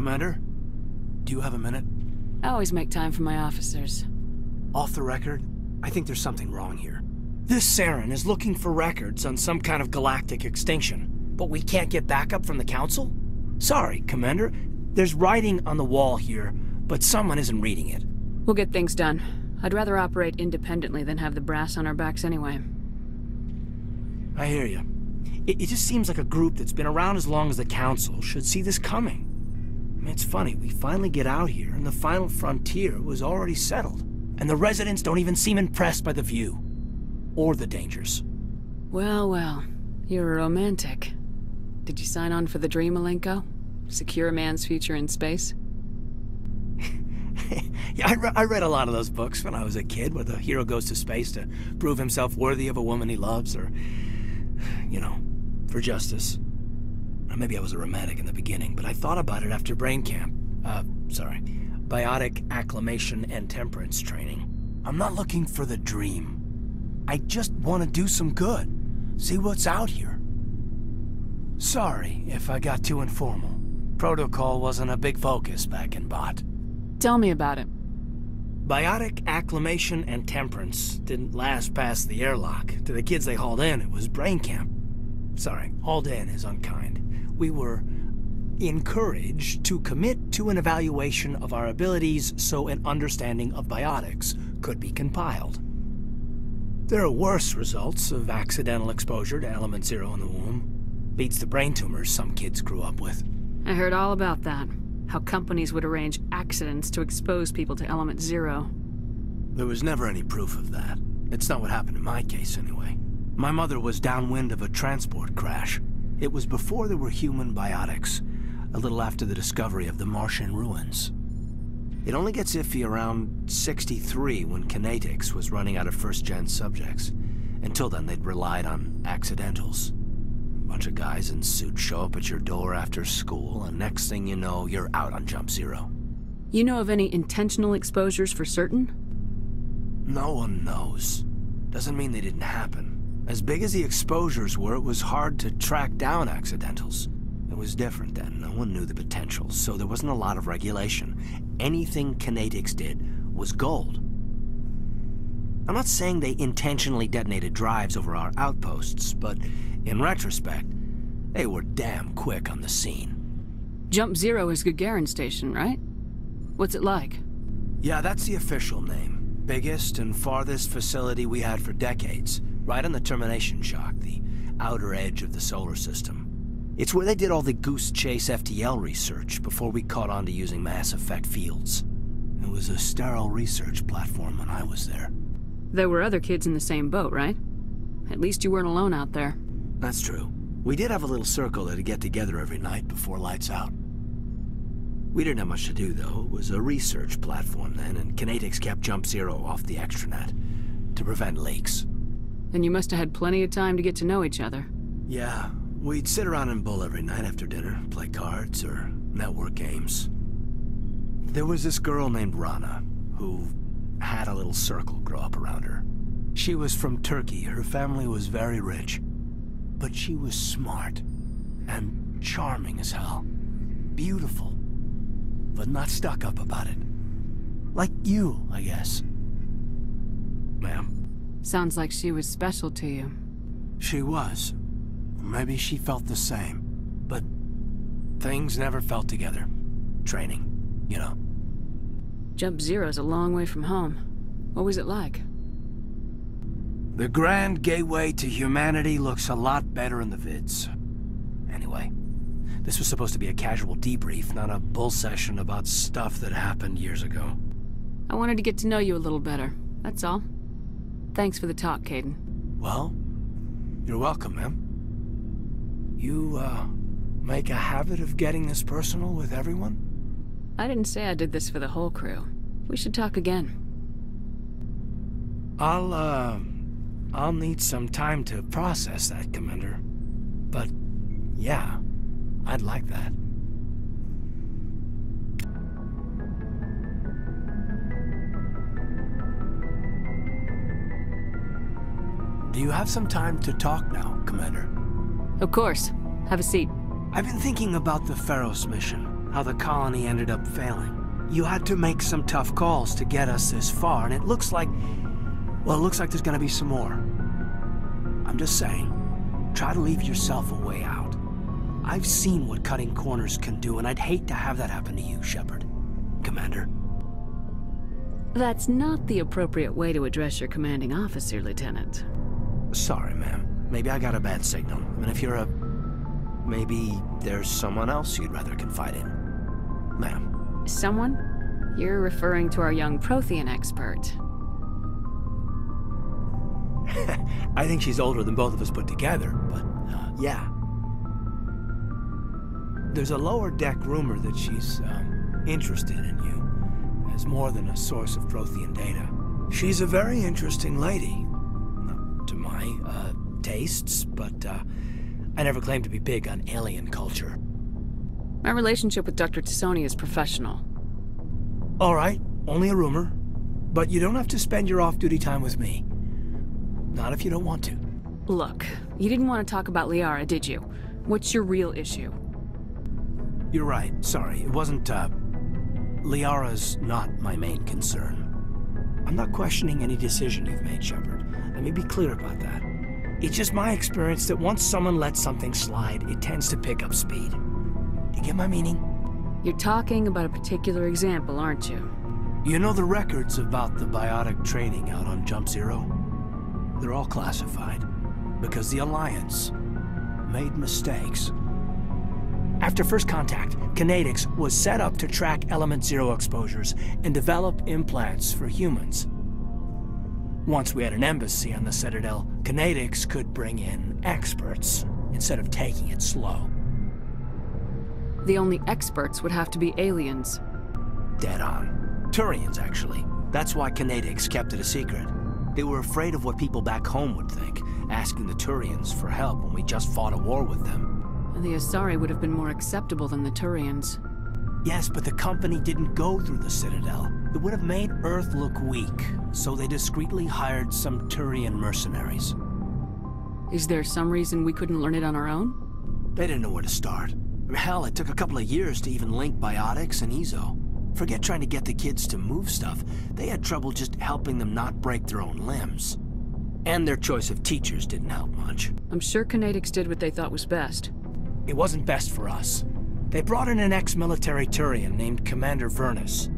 Commander, do you have a minute? I always make time for my officers. Off the record, I think there's something wrong here. This Saren is looking for records on some kind of galactic extinction, but we can't get backup from the Council? Sorry, Commander. There's writing on the wall here, but someone isn't reading it. We'll get things done. I'd rather operate independently than have the brass on our backs anyway. I hear you. It just seems like a group that's been around as long as the Council should see this coming. I mean, it's funny, we finally get out here and the final frontier was already settled. And the residents don't even seem impressed by the view. Or the dangers. Well, well. You're a romantic. Did you sign on for the dream, Malenko? Secure a man's future in space? Yeah, I read a lot of those books when I was a kid, where the hero goes to space to prove himself worthy of a woman he loves, or, you know, for justice. Or maybe I was a romantic in the beginning, but I thought about it after brain camp. Biotic acclimation and temperance training. I'm not looking for the dream. I just want to do some good. See what's out here. Sorry if I got too informal. Protocol wasn't a big focus back in BAaT. Tell me about it. Biotic acclimation and temperance didn't last past the airlock. To the kids they hauled in, it was brain camp. Sorry, hauled in is unkind. We were encouraged to commit to an evaluation of our abilities so an understanding of biotics could be compiled. There are worse results of accidental exposure to element 0 in the womb. Beats the brain tumors some kids grew up with. I heard all about that. How companies would arrange accidents to expose people to element 0. There was never any proof of that. It's not what happened in my case, anyway. My mother was downwind of a transport crash. It was before there were human biotics, a little after the discovery of the Martian ruins. It only gets iffy around 63 when Kinetics was running out of first-gen subjects. Until then, they'd relied on accidentals. A bunch of guys in suits show up at your door after school, and next thing you know, you're out on Jump Zero. You know of any intentional exposures for certain? No one knows. Doesn't mean they didn't happen. As big as the exposures were, it was hard to track down accidentals. It was different then. No one knew the potential, so there wasn't a lot of regulation. Anything Kinetics did was gold. I'm not saying they intentionally detonated drives over our outposts, but in retrospect, they were damn quick on the scene. Jump Zero is Gagarin Station, right? What's it like? Yeah, that's the official name. Biggest and farthest facility we had for decades. Right on the termination shock, the outer edge of the solar system. It's where they did all the Goose Chase FTL research before we caught on to using mass effect fields. It was a sterile research platform when I was there. There were other kids in the same boat, right? At least you weren't alone out there. That's true. We did have a little circle that'd get together every night before lights out. We didn't have much to do, though. It was a research platform then, and Kinetics kept Jump Zero off the extranet to prevent leaks. Then you must have had plenty of time to get to know each other. Yeah, we'd sit around and bull every night after dinner, play cards or network games. There was this girl named Rana, who had a little circle grow up around her. She was from Turkey. Her family was very rich. But she was smart and charming as hell. Beautiful, but not stuck up about it. Like you, I guess. Ma'am? Sounds like she was special to you. She was. Maybe she felt the same. But things never felt together. Training, you know. Jump Zero's a long way from home. What was it like? The grand gateway to humanity looks a lot better in the vids. Anyway, this was supposed to be a casual debrief, not a bull session about stuff that happened years ago. I wanted to get to know you a little better, that's all. Thanks for the talk, Kaidan. Well, you're welcome, ma'am. You, make a habit of getting this personal with everyone? I didn't say I did this for the whole crew. We should talk again. I'll need some time to process that, Commander. But, yeah, I'd like that. Do you have some time to talk now, Commander? Of course. Have a seat. I've been thinking about the Pharos mission. how the colony ended up failing. You had to make some tough calls to get us this far, and it looks like... well, it looks like there's gonna be some more. I'm just saying, try to leave yourself a way out. I've seen what cutting corners can do, and I'd hate to have that happen to you, Shepard. Commander. That's not the appropriate way to address your commanding officer, Lieutenant. Sorry, ma'am. Maybe I got a bad signal. I mean, if you're a... maybe there's someone else you'd rather confide in. Ma'am. Someone? You're referring to our young Prothean expert. I think she's older than both of us put together, but, yeah. There's a lower deck rumor that she's, interested in you as more than a source of Prothean data. She's a very interesting lady. Not to my, tastes, but, I never claimed to be big on alien culture. My relationship with Dr. T'Soni is professional. All right, only a rumor. But you don't have to spend your off-duty time with me. Not if you don't want to. Look, you didn't want to talk about Liara, did you? What's your real issue? You're right, sorry. It wasn't, Liara's not my main concern. I'm not questioning any decision you've made, Shepard. Let me be clear about that. It's just my experience that once someone lets something slide, it tends to pick up speed. You get my meaning? You're talking about a particular example, aren't you? You know the records about the biotic training out on Jump Zero? They're all classified, because the Alliance made mistakes. After first contact, Kinetics was set up to track Element Zero exposures and develop implants for humans. Once we had an embassy on the Citadel, Kinetics could bring in experts, instead of taking it slow. The only experts would have to be aliens. Dead on. Turians, actually. That's why Kinetics kept it a secret. They were afraid of what people back home would think, asking the Turians for help when we just fought a war with them. The Asari would have been more acceptable than the Turians. Yes, but the company didn't go through the Citadel. It would have made Earth look weak, so they discreetly hired some Turian mercenaries. Is there some reason we couldn't learn it on our own? They didn't know where to start. Hell, it took a couple of years to even link biotics and Ezo. Forget trying to get the kids to move stuff. They had trouble just helping them not break their own limbs. And their choice of teachers didn't help much. I'm sure Kinetics did what they thought was best. It wasn't best for us. They brought in an ex-military Turian named Commander Vyrnnus.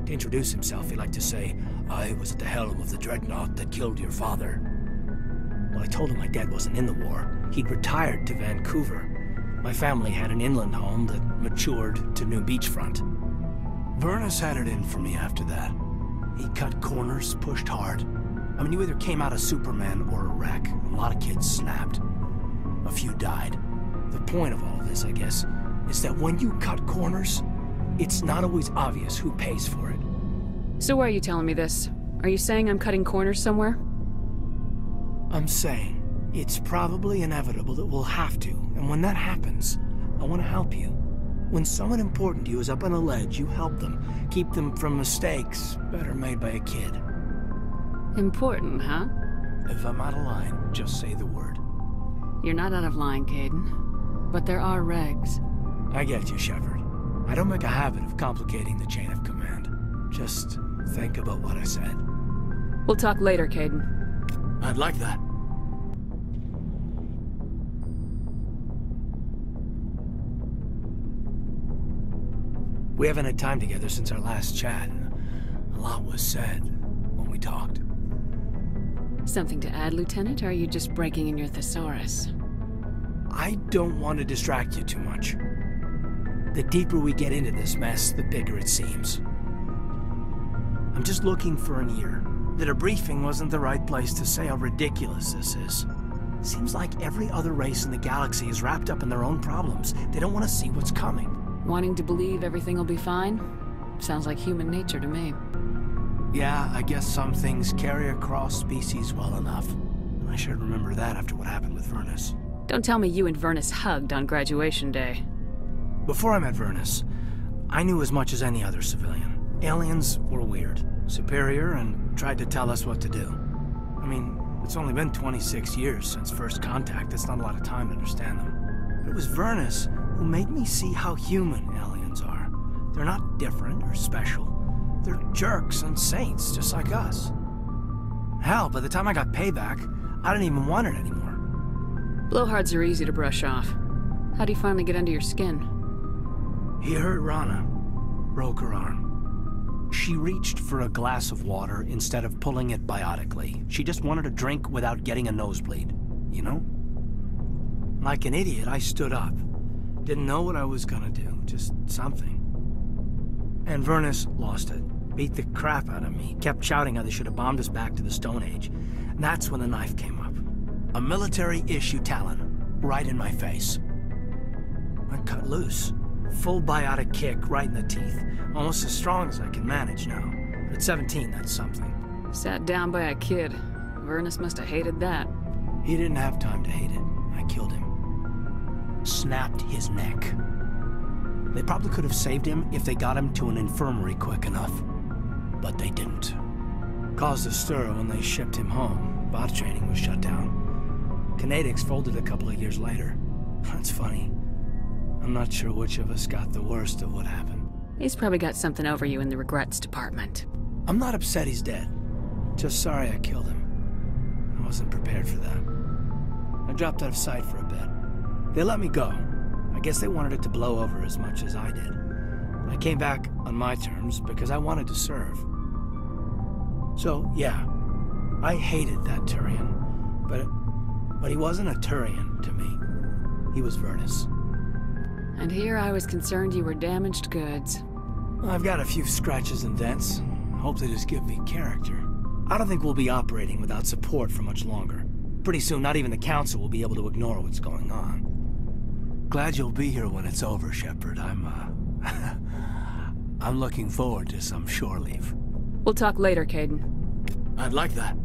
To introduce himself, he liked to say, "I was at the helm of the dreadnought that killed your father." Well, I told him my dad wasn't in the war. He'd retired to Vancouver. My family had an inland home that matured to new beachfront. Vernus had it in for me after that. He cut corners, pushed hard. I mean, you either came out a Superman or a wreck. A lot of kids snapped. A few died. The point of all this, I guess, is that when you cut corners, it's not always obvious who pays for it. So why are you telling me this? Are you saying I'm cutting corners somewhere? I'm saying it's probably inevitable that we'll have to, and when that happens, I want to help you. When someone important to you is up on a ledge, you help them, keep them from mistakes better made by a kid. Important, huh? If I'm out of line, just say the word. You're not out of line, Kaidan. But there are regs. I get you, Shepard. I don't make a habit of complicating the chain of command. Just think about what I said. We'll talk later, Kaidan. I'd like that. We haven't had time together since our last chat, and a lot was said when we talked. Something to add, Lieutenant, or are you just breaking in your thesaurus? I don't want to distract you too much. The deeper we get into this mess, the bigger it seems. I'm just looking for an ear. The debriefing wasn't the right place to say how ridiculous this is. Seems like every other race in the galaxy is wrapped up in their own problems. They don't want to see what's coming. Wanting to believe everything will be fine? Sounds like human nature to me. Yeah, I guess some things carry across species well enough. And I should remember that after what happened with Vernus. Don't tell me you and Vernus hugged on graduation day. Before I met Vernus, I knew as much as any other civilian. Aliens were weird, superior, and tried to tell us what to do. I mean, it's only been 26 years since first contact. That's not a lot of time to understand them. But it was Vernus who made me see how human aliens They're not different or special. They're jerks and saints, just like us. Hell, by the time I got payback, I didn't even want it anymore. Blowhards are easy to brush off. How'd he finally get under your skin? He hurt Rana. Broke her arm. She reached for a glass of water instead of pulling it biotically. She just wanted a drink without getting a nosebleed, you know? Like an idiot, I stood up. Didn't know what I was gonna do, just something. And Vernus lost it. Beat the crap out of me. Kept shouting how they should have bombed us back to the Stone Age. And that's when the knife came up. A military-issue talon, right in my face. I cut loose. Full biotic kick right in the teeth. Almost as strong as I can manage now. But at 17, that's something. Sat down by a kid. Vernus must have hated that. He didn't have time to hate it. I killed him. Snapped his neck. They probably could have saved him if they got him to an infirmary quick enough. But they didn't. Caused a stir when they shipped him home. BAaT training was shut down. Canadics folded a couple of years later. That's funny. I'm not sure which of us got the worst of what happened. He's probably got something over you in the regrets department. I'm not upset he's dead. Just sorry I killed him. I wasn't prepared for that. I dropped out of sight for a bit. They let me go. I guess they wanted it to blow over as much as I did. I came back on my terms because I wanted to serve. So, yeah, I hated that Turian, but he wasn't a Turian to me. He was Vernus. And here I was concerned you were damaged goods. I've got a few scratches and dents. Hope they just give me character. I don't think we'll be operating without support for much longer. Pretty soon, not even the Council will be able to ignore what's going on. Glad you'll be here when it's over, Shepard. I'm looking forward to some shore leave. We'll talk later, Kaidan. I'd like that.